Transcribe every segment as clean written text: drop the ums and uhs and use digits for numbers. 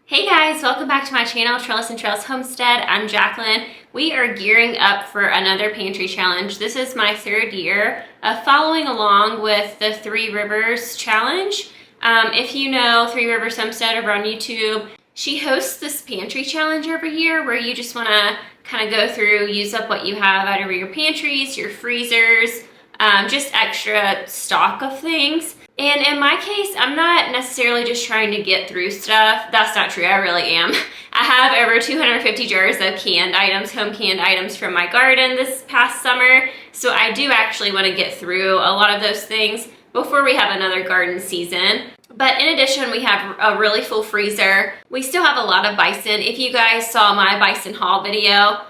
Hey guys, welcome back to my channel, Trellis and Trails Homestead. I'm Jacqueline. We are gearing up for another pantry challenge. This is my third year of following along with the Three Rivers challenge. If you know Three Rivers Homestead over on YouTube, she hosts this pantry challenge every year where you just want to kind of go through, use up what you have out of your pantries, your freezers, just extra stock of things. And in my case, I'm not necessarily just trying to get through stuff. That's not true, I really am. I have over 250 jars of canned items, home canned items from my garden this past summer. So I do actually want to get through a lot of those things before we have another garden season. But in addition, we have a really full freezer. We still have a lot of bison. If you guys saw my bison haul video,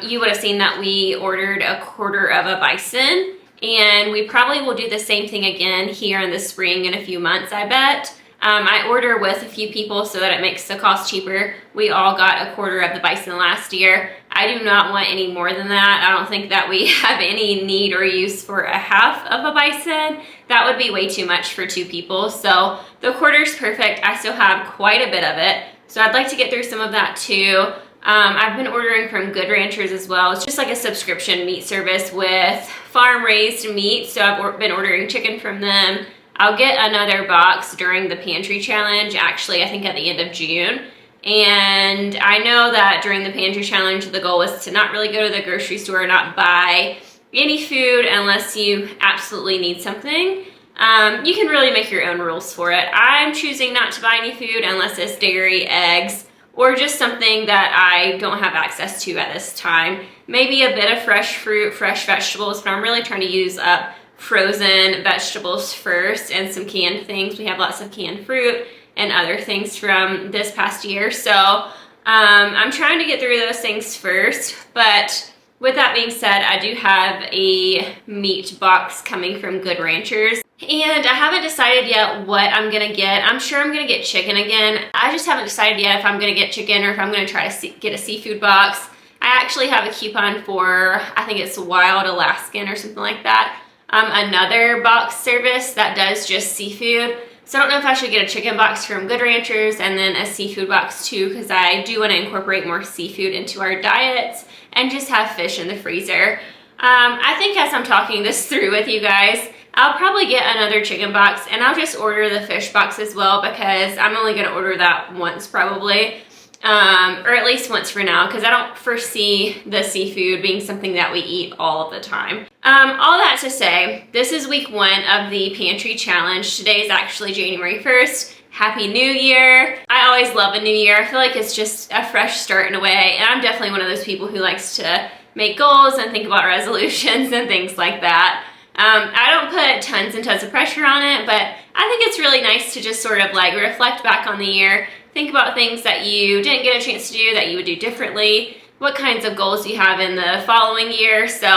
you would have seen that we ordered a quarter of a bison. And we probably will do the same thing again here in the spring in a few months, I bet. I order with a few people so that it makes the cost cheaper. We all got a quarter of the bison last year. I do not want any more than that. I don't think that we have any need or use for a half of a bison. That would be way too much for two people. So the quarter's perfect. I still have quite a bit of it. So I'd like to get through some of that too. I've been ordering from Good Ranchers as well. It's just like a subscription meat service with farm-raised meat. So I've been ordering chicken from them. I'll get another box during the pantry challenge, actually, I think at the end of June. And I know that during the pantry challenge, the goal was to not really go to the grocery store, not buy any food unless you absolutely need something. You can really make your own rules for it. I'm choosing not to buy any food unless it's dairy, eggs, or just something that I don't have access to at this time. Maybe a bit of fresh fruit, fresh vegetables, but I'm really trying to use up frozen vegetables first and some canned things. We have lots of canned fruit and other things from this past year. So I'm trying to get through those things first. But with that being said, I do have a meat box coming from Good Ranchers. And I haven't decided yet what I'm gonna get. I'm sure I'm gonna get chicken again. I just haven't decided yet if I'm gonna get chicken or if I'm gonna try to get a seafood box. I actually have a coupon for, I think it's Wild Alaskan or something like that. Another box service that does just seafood. So I don't know if I should get a chicken box from Good Ranchers and then a seafood box too, because I do want to incorporate more seafood into our diets and just have fish in the freezer. I think as I'm talking this through with you guys, I'll probably get another chicken box and I'll just order the fish box as well because I'm only going to order that once probably, or at least once for now, because I don't foresee the seafood being something that we eat all of the time. All that to say, this is week 1 of the pantry challenge. Today is actually January 1st. Happy New Year. I always love a new year. I feel like it's just a fresh start in a way, and I'm definitely one of those people who likes to make goals and think about resolutions and things like that. I don't put tons and tons of pressure on it, but I think it's really nice to just sort of like reflect back on the year, think about things that you didn't get a chance to do that you would do differently, what kinds of goals you have in the following year. So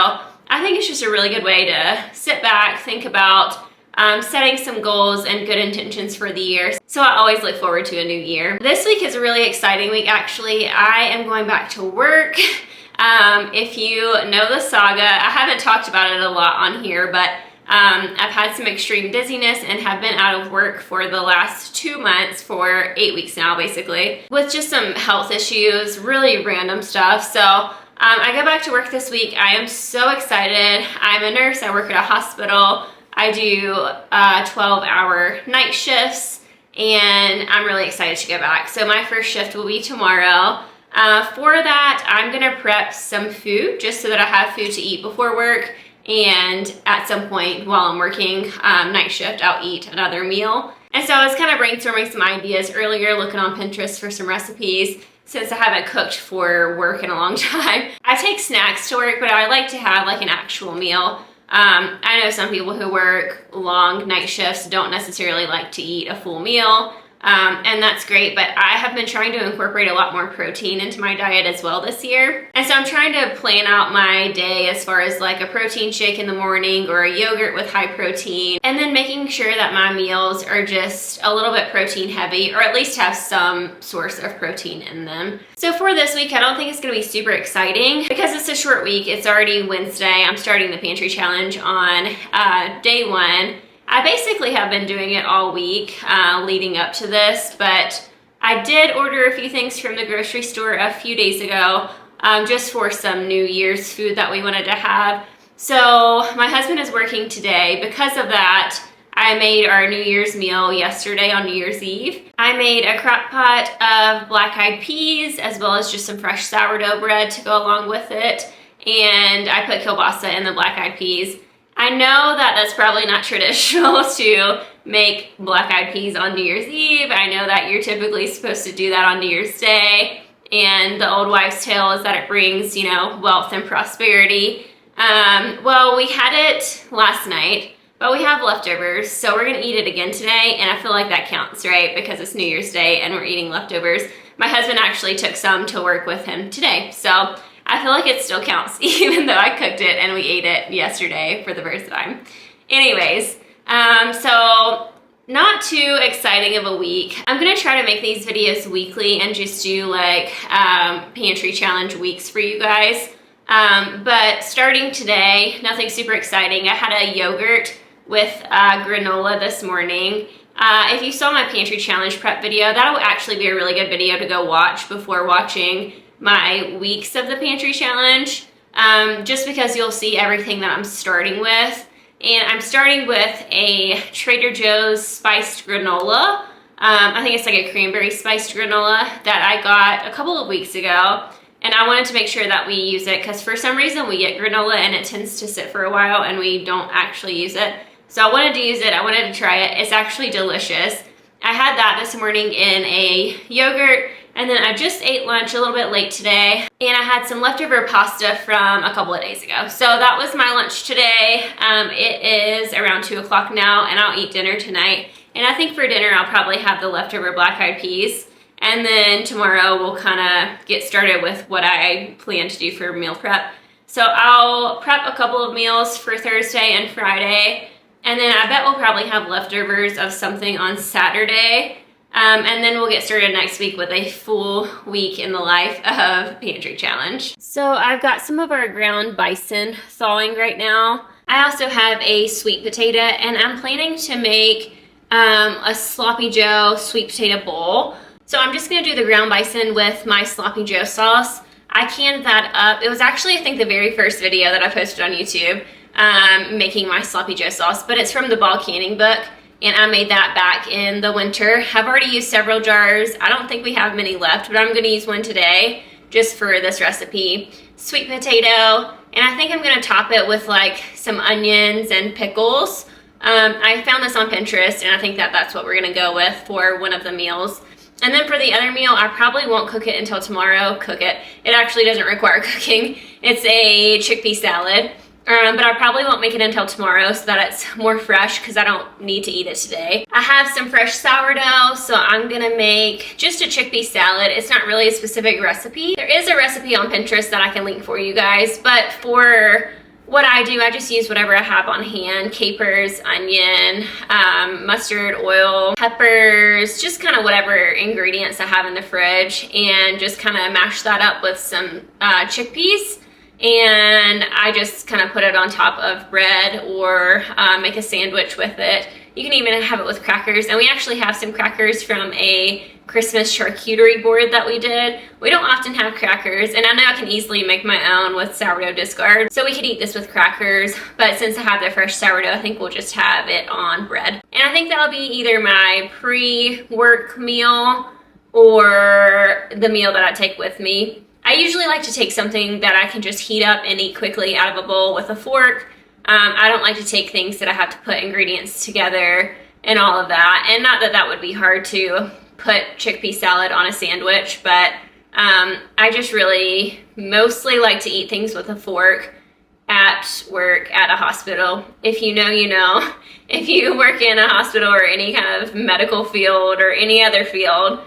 I think it's just a really good way to sit back, think about setting some goals and good intentions for the year. So I always look forward to a new year. This week is a really exciting week, actually. I am going back to work. If you know the saga, I haven't talked about it a lot on here, but I've had some extreme dizziness and have been out of work for the last 2 months, for 8 weeks now basically, with just some health issues, really random stuff. So I go back to work this week. I am so excited. I'm a nurse, I work at a hospital. I do 12-hour night shifts and I'm really excited to go back. So my first shift will be tomorrow. For that, I'm gonna prep some food just so that I have food to eat before work, and at some point while I'm working night shift, I'll eat another meal. And so I was kind of brainstorming some ideas earlier, looking on Pinterest for some recipes, since I haven't cooked for work in a long time. I take snacks to work, but I like to have like an actual meal. I know some people who work long night shifts don't necessarily like to eat a full meal. And that's great, but I have been trying to incorporate a lot more protein into my diet as well this year. And so I'm trying to plan out my day as far as like a protein shake in the morning or a yogurt with high protein, and then making sure that my meals are just a little bit protein heavy, or at least have some source of protein in them. So for this week, I don't think it's gonna be super exciting because it's a short week. It's already Wednesday. I'm starting the pantry challenge on day 1. I basically have been doing it all week leading up to this, but I did order a few things from the grocery store a few days ago, just for some New Year's food that we wanted to have. So my husband is working today. Because of that, I made our New Year's meal yesterday on New Year's Eve. I made a crock pot of black-eyed peas, as well as just some fresh sourdough bread to go along with it. And I put kielbasa in the black-eyed peas. I know that that's probably not traditional to make black-eyed peas on New Year's Eve. I know that you're typically supposed to do that on New Year's Day. And the old wives' tale is that it brings, you know, wealth and prosperity. Well, we had it last night, but we have leftovers, so we're gonna eat it again today, and I feel like that counts, right? Because it's New Year's Day and we're eating leftovers. My husband actually took some to work with him today, so I feel like it still counts, even though I cooked it and we ate it yesterday for the first time. Anyways, so not too exciting of a week. I'm gonna try to make these videos weekly and just do like pantry challenge weeks for you guys. But starting today, nothing super exciting. I had a yogurt with granola this morning. If you saw my pantry challenge prep video, that'll actually be a really good video to go watch before watching my weeks of the pantry challenge, just because you'll see everything that I'm starting with. And I'm starting with a Trader Joe's spiced granola. I think it's like a cranberry spiced granola that I got a couple of weeks ago. And I wanted to make sure that we use it because for some reason we get granola and it tends to sit for a while and we don't actually use it. So I wanted to use it, I wanted to try it. It's actually delicious. I had that this morning in a yogurt, and then I just ate lunch a little bit late today, and I had some leftover pasta from a couple of days ago. So that was my lunch today. It is around 2 o'clock now, and I'll eat dinner tonight. And I think for dinner I'll probably have the leftover black-eyed peas. And then tomorrow we'll kind of get started with what I plan to do for meal prep. So I'll prep a couple of meals for Thursday and Friday. And then I bet we'll probably have leftovers of something on Saturday. And then we'll get started next week with a full week in the life of Pantry Challenge. So I've got some of our ground bison thawing right now. I also have a sweet potato, and I'm planning to make a Sloppy Joe sweet potato bowl. So I'm just gonna do the ground bison with my Sloppy Joe sauce. I canned that up. It was actually, I think, the very first video that I posted on YouTube, making my Sloppy Joe sauce, but it's from the Ball Canning book, and I made that back in the winter. I've already used several jars. I don't think we have many left, but I'm gonna use one today just for this recipe. Sweet potato, and I think I'm gonna top it with like some onions and pickles. I found this on Pinterest, and I think that that's what we're gonna go with for one of the meals. And then for the other meal, I probably won't cook it until tomorrow. It actually doesn't require cooking. It's a chickpea salad, but I probably won't make it until tomorrow so that it's more fresh because I don't need to eat it today. I have some fresh sourdough, so I'm gonna make just a chickpea salad. It's not really a specific recipe. There is a recipe on Pinterest that I can link for you guys, but for what I do, I just use whatever I have on hand: capers, onion, mustard, oil, peppers, just kind of whatever ingredients I have in the fridge, and just kind of mash that up with some chickpeas. And I just kind of put it on top of bread or make a sandwich with it. You can even have it with crackers. And we actually have some crackers from a Christmas charcuterie board that we did. We don't often have crackers, and I know I can easily make my own with sourdough discard. So we could eat this with crackers, but since I have the fresh sourdough, I think we'll just have it on bread. And I think that'll be either my pre-work meal or the meal that I take with me. I usually like to take something that I can just heat up and eat quickly out of a bowl with a fork. I don't like to take things that I have to put ingredients together and all of that. And not that that would be hard to put chickpea salad on a sandwich, but I just really mostly like to eat things with a fork at work, at a hospital. If you know, you know. If you work in a hospital or any kind of medical field or any other field,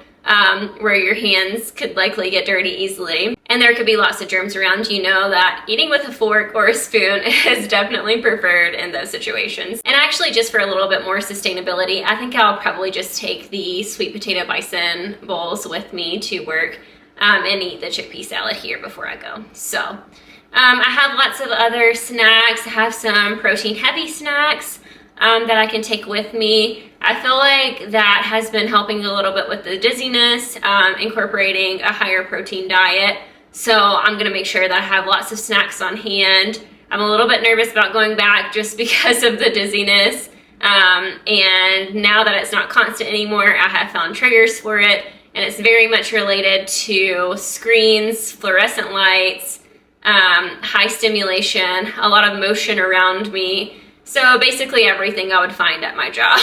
where your hands could likely get dirty easily, and there could be lots of germs around, you know that eating with a fork or a spoon is definitely preferred in those situations. And actually, just for a little bit more sustainability, I think I'll probably just take the sweet potato bison bowls with me to work and eat the chickpea salad here before I go. So I have lots of other snacks. I have some protein heavy snacks. that I can take with me. I feel like that has been helping a little bit with the dizziness, incorporating a higher protein diet. So I'm gonna make sure that I have lots of snacks on hand. I'm a little bit nervous about going back just because of the dizziness. And now that it's not constant anymore, I have found triggers for it, and it's very much related to screens, fluorescent lights, high stimulation, a lot of motion around me. So basically everything I would find at my job,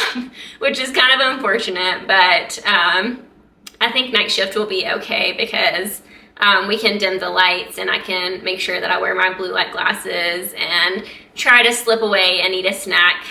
which is kind of unfortunate, but I think night shift will be okay because we can dim the lights and I can make sure that I wear my blue light glasses and try to slip away and eat a snack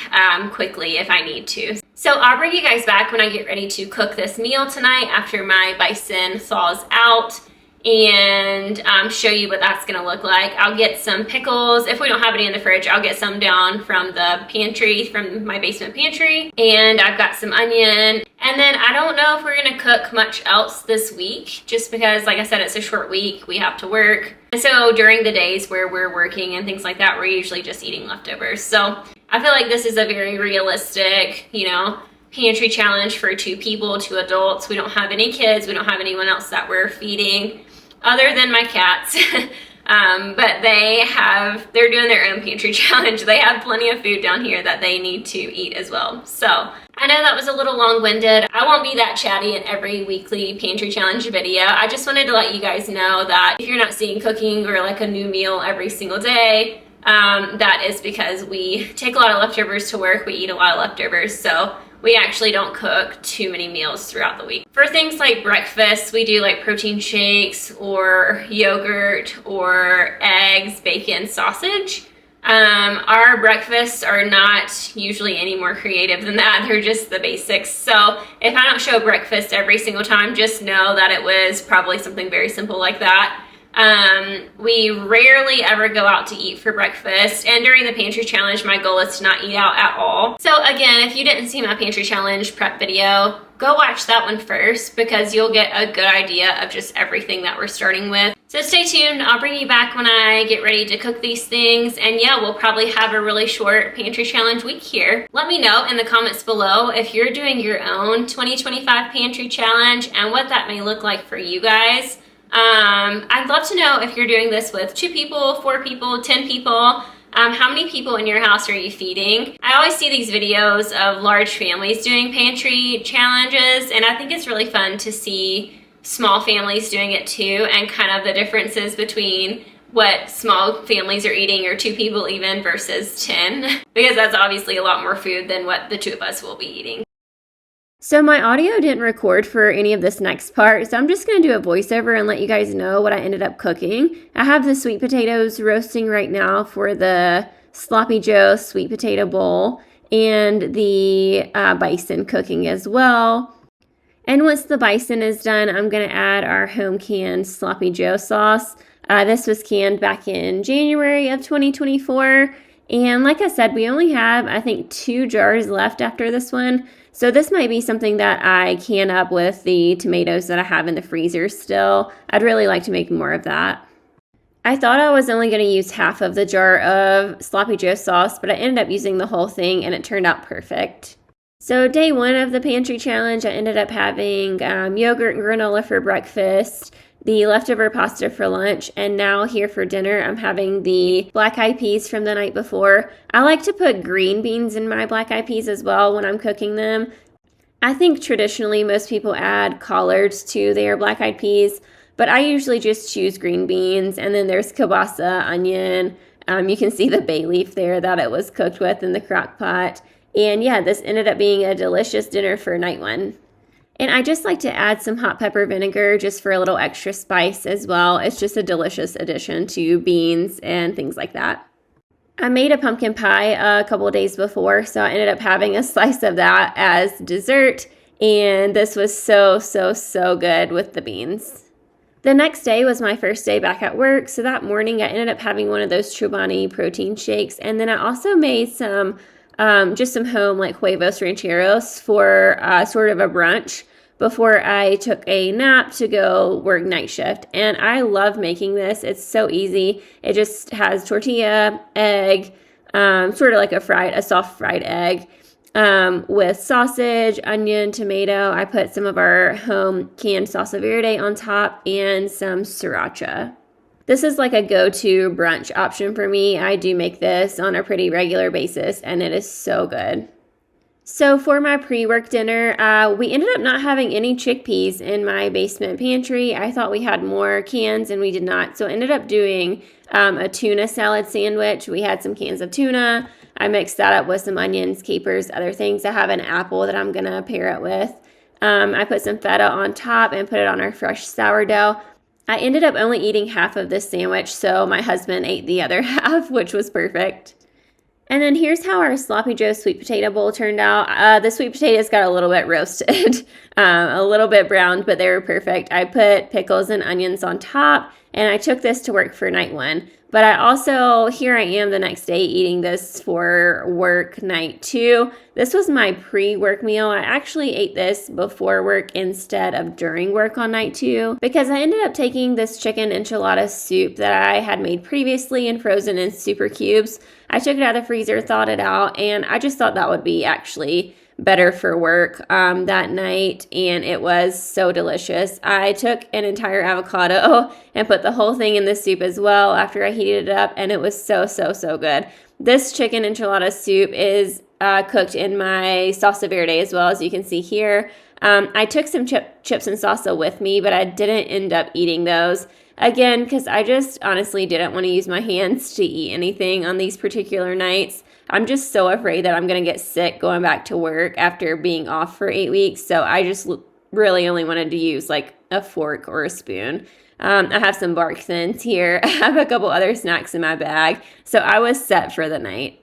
quickly if I need to. So I'll bring you guys back when I get ready to cook this meal tonight after my bison thaws out, and show you what that's gonna look like. I'll get some pickles. If we don't have any in the fridge, I'll get some down from the pantry, from my basement pantry. And I've got some onion. And then I don't know if we're gonna cook much else this week, just because, like I said, it's a short week, we have to work. And so during the days where we're working and things like that, we're usually just eating leftovers. So I feel like this is a very realistic, you know, pantry challenge for 2 people, 2 adults. We don't have any kids, we don't have anyone else that we're feeding other than my cats. But they're doing their own pantry challenge. They have plenty of food down here that they need to eat as well. So I know that was a little long-winded. I won't be that chatty in every weekly pantry challenge video. I just wanted to let you guys know that if you're not seeing cooking or like a new meal every single day, that is because we take a lot of leftovers to work. We eat a lot of leftovers. So we actually don't cook too many meals throughout the week. For things like breakfast, we do like protein shakes or yogurt or eggs, bacon, sausage. Our breakfasts are not usually any more creative than that. They're just the basics. So if I don't show breakfast every single time, just know that it was probably something very simple like that. We rarely ever go out to eat for breakfast, and during the pantry challenge my goal is to not eat out at all. So again, if you didn't see my pantry challenge prep video, go watch that one first because you'll get a good idea of just everything that we're starting with. So stay tuned, I'll bring you back when I get ready to cook these things, and yeah, we'll probably have a really short pantry challenge week here. Let me know in the comments below if you're doing your own 2025 pantry challenge and what that may look like for you guys. I'd love to know if you're doing this with 2 people, 4 people, 10 people. How many people in your house are you feeding? I always see these videos of large families doing pantry challenges, and I think it's really fun to see small families doing it too, and kind of the differences between what small families are eating, or 2 people even, versus 10, because that's obviously a lot more food than what the 2 of us will be eating. So my audio didn't record for any of this next part, so I'm just going to do a voiceover and let you guys know what I ended up cooking. I have the sweet potatoes roasting right now for the Sloppy Joe sweet potato bowl, and the bison cooking as well. And once the bison is done, I'm going to add our home canned Sloppy Joe sauce. This was canned back in January of 2024. And like I said, we only have, I think, 2 jars left after this one. So this might be something that I can up with the tomatoes that I have in the freezer still. I'd really like to make more of that. I thought I was only going to use half of the jar of Sloppy Joe sauce, but I ended up using the whole thing and it turned out perfect. So day 1 of the pantry challenge, I ended up having yogurt and granola for breakfast, the leftover pasta for lunch, and now here for dinner I'm having the black eyed peas from the night before. I like to put green beans in my black eyed peas as well when I'm cooking them. I think traditionally most people add collards to their black eyed peas, but I usually just choose green beans, and then there's kielbasa, onion. You can see the bay leaf there that it was cooked with in the crock pot. And yeah, this ended up being a delicious dinner for night 1. And I just like to add some hot pepper vinegar just for a little extra spice as well. It's just a delicious addition to beans and things like that. I made a pumpkin pie a couple of days before, so I ended up having a slice of that as dessert. And this was so good with the beans. The next day was my first day back at work, so that morning I ended up having one of those Chobani protein shakes. And then I also made some just some home like huevos rancheros for sort of a brunch before I took a nap to go work night shift. And I love making this. It's so easy. It just has tortilla, egg, sort of like a soft fried egg. With sausage, onion, tomato. I put some of our home canned salsa verde on top and some sriracha. This is like a go-to brunch option for me. I do make this on a pretty regular basis, and it is so good. So for my pre-work dinner, we ended up not having any chickpeas in my basement pantry. I thought we had more cans, and we did not. So I ended up doing a tuna salad sandwich. We had some cans of tuna. I mixed that up with some onions, capers, other things. I have an apple that I'm going to pair it with. I put some feta on top and put it on our fresh sourdough. I ended up only eating half of this sandwich, so my husband ate the other half, which was perfect. And then here's how our Sloppy Joe sweet potato bowl turned out. The sweet potatoes got a little bit roasted, a little bit browned, but they were perfect. I put pickles and onions on top, and I took this to work for night 1. But I also, here I am the next day eating this for work night 2. This was my pre-work meal. I actually ate this before work instead of during work on night 2 because I ended up taking this chicken enchilada soup that I had made previously and frozen in super cubes. I took it out of the freezer, thawed it out, and I just thought that would be actually better for work that night, and it was so delicious. I took an entire avocado and put the whole thing in the soup as well after I heated it up, and it was so good. This chicken enchilada soup is cooked in my salsa verde as well, as you can see here. I took some chips and salsa with me, but I didn't end up eating those. Again, because I just honestly didn't want to use my hands to eat anything on these particular nights. I'm just so afraid that I'm going to get sick going back to work after being off for 8 weeks. So I just really only wanted to use like a fork or a spoon. I have some bark thins here. I have a couple other snacks in my bag. So I was set for the night.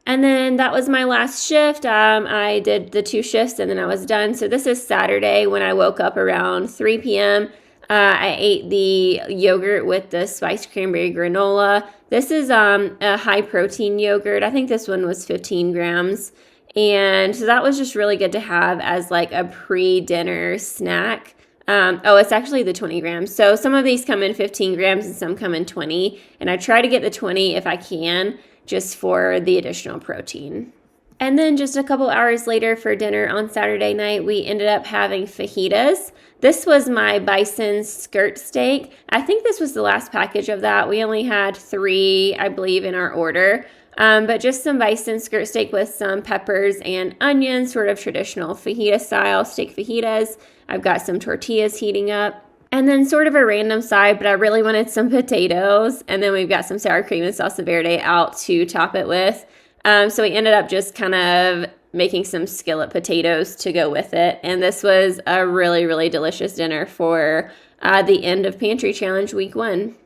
And then that was my last shift. I did the 2 shifts and then I was done. So this is Saturday when I woke up around 3 p.m. I ate the yogurt with the spiced cranberry granola. This is a high protein yogurt. I think this one was 15 grams. And so that was just really good to have as like a pre-dinner snack. It's actually the 20 grams. So some of these come in 15 grams and some come in 20. And I try to get the 20 if I can, just for the additional protein. And then just a couple hours later for dinner on Saturday night, we ended up having fajitas. This was my bison skirt steak. I think this was the last package of that. We only had 3, I believe, in our order. But just some bison skirt steak with some peppers and onions, sort of traditional fajita style steak fajitas. I've got some tortillas heating up. And then sort of a random side, but I really wanted some potatoes. And then we've got some sour cream and salsa verde out to top it with. So we ended up just kind of making some skillet potatoes to go with it. And this was a really delicious dinner for the end of Pantry Challenge Week 1.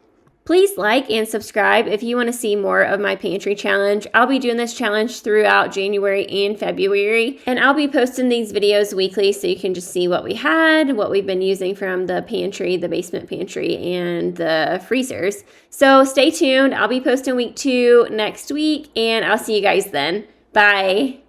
Please like and subscribe if you want to see more of my Pantry Challenge. I'll be doing this challenge throughout January and February, and I'll be posting these videos weekly so you can just see what we had, what we've been using from the pantry, the basement pantry, and the freezers. So stay tuned. I'll be posting week 2 next week, and I'll see you guys then. Bye.